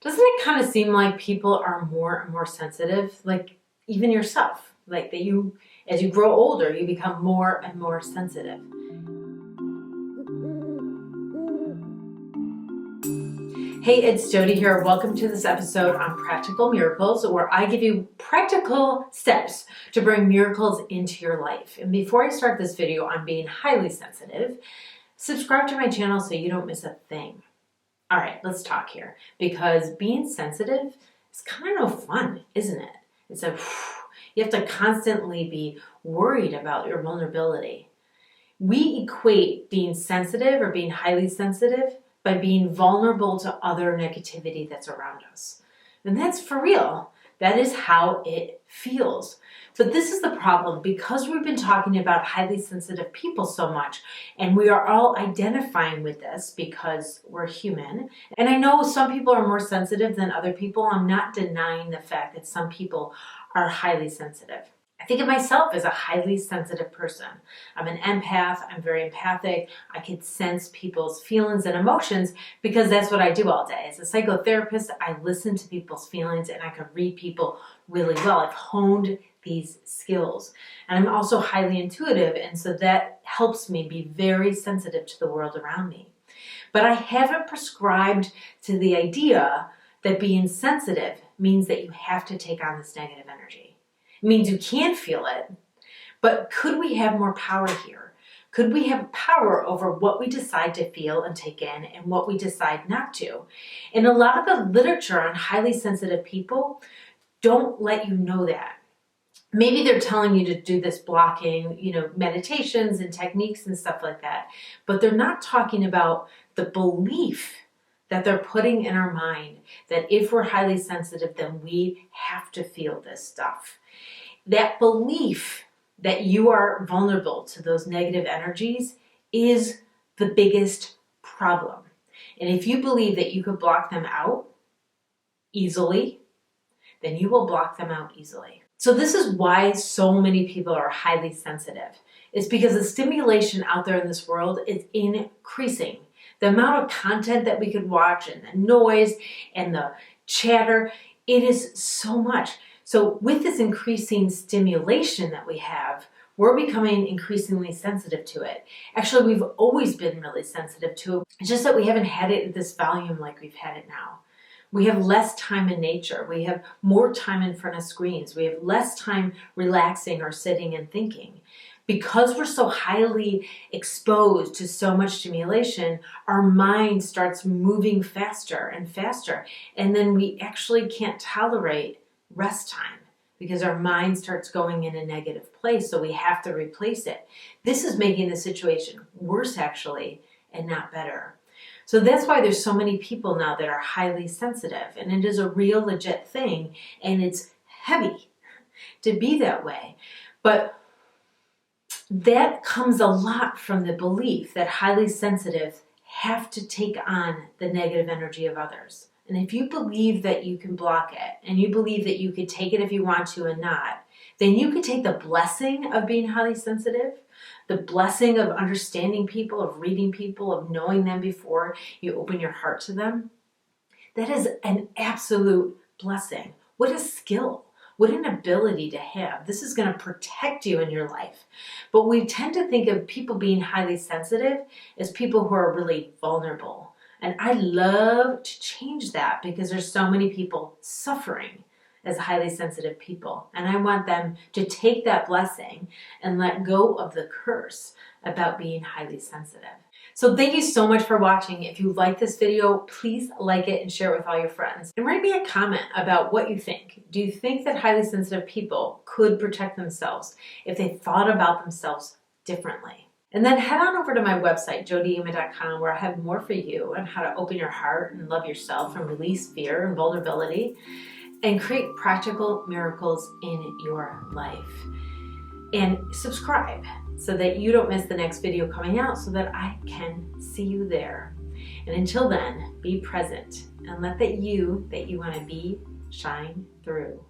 Doesn't it kind of seem like people are more and more sensitive? Like even yourself, like that you, as you grow older, you become more and more sensitive. Hey, it's Jodi here. Welcome to this episode on Practical Miracles, where I give you practical steps to bring miracles into your life. And before I start this video on being highly sensitive, subscribe to my channel so you don't miss a thing. All right, let's talk here, because being sensitive is kind of no fun, isn't it? It's a, you have to constantly be worried about your vulnerability. We equate being sensitive or being highly sensitive by being vulnerable to other negativity that's around us. And that's for real. That is how it feels. But this is the problem, because we've been talking about highly sensitive people so much, and we are all identifying with this because we're human. And I know some people are more sensitive than other people. I'm not denying the fact that some people are highly sensitive. I think of myself as a highly sensitive person. I'm an empath. I'm very empathic. I can sense people's feelings and emotions because that's what I do all day. As a psychotherapist, I listen to people's feelings and I can read people really well. I've honed these skills. And I'm also highly intuitive, and so that helps me be very sensitive to the world around me. But I haven't prescribed to the idea that being sensitive means that you have to take on this negative energy. It means you can feel it, but could we have more power here? Could we have power over what we decide to feel and take in and what we decide not to? And a lot of the literature on highly sensitive people don't let you know that. Maybe they're telling you to do this blocking, meditations and techniques and stuff like that, but they're not talking about the belief that they're putting in our mind that if we're highly sensitive, then we have to feel this stuff. That belief that you are vulnerable to those negative energies is the biggest problem. And if you believe that you could block them out easily, then you will block them out easily. So this is why so many people are highly sensitive. It's because the stimulation out there in this world is increasing. The amount of content that we could watch and the noise and the chatter, it is so much. So with this increasing stimulation that we have, we're becoming increasingly sensitive to it. Actually, we've always been really sensitive to it. It's just that we haven't had it at this volume like we've had it now. We have less time in nature. We have more time in front of screens. We have less time relaxing or sitting and thinking. Because we're so highly exposed to so much stimulation, our mind starts moving faster and faster. And then we actually can't tolerate rest time because our mind starts going in a negative place. So we have to replace it. This is making the situation worse actually, and not better. So that's why there's so many people now that are highly sensitive, and it is a real legit thing, and it's heavy to be that way. But that comes a lot from the belief that highly sensitive have to take on the negative energy of others. And if you believe that you can block it, and you believe that you could take it if you want to and not, then you could take the blessing of being highly sensitive, the blessing of understanding people, of reading people, of knowing them before you open your heart to them. That is an absolute blessing. What a skill. What an ability to have. This is going to protect you in your life. But we tend to think of people being highly sensitive as people who are really vulnerable. And I love to change that because there's so many people suffering as highly sensitive people. And I want them to take that blessing and let go of the curse about being highly sensitive. So thank you so much for watching. If you like this video, please like it and share it with all your friends. And write me a comment about what you think. Do you think that highly sensitive people could protect themselves if they thought about themselves differently? And then head on over to my website, 𝑗odiema.com, where I have more for you on how to open your heart and love yourself and release fear and vulnerability and create practical miracles in your life. And subscribe so that you don't miss the next video coming out so that I can see you there. And until then, be present and let that you want to be shine through.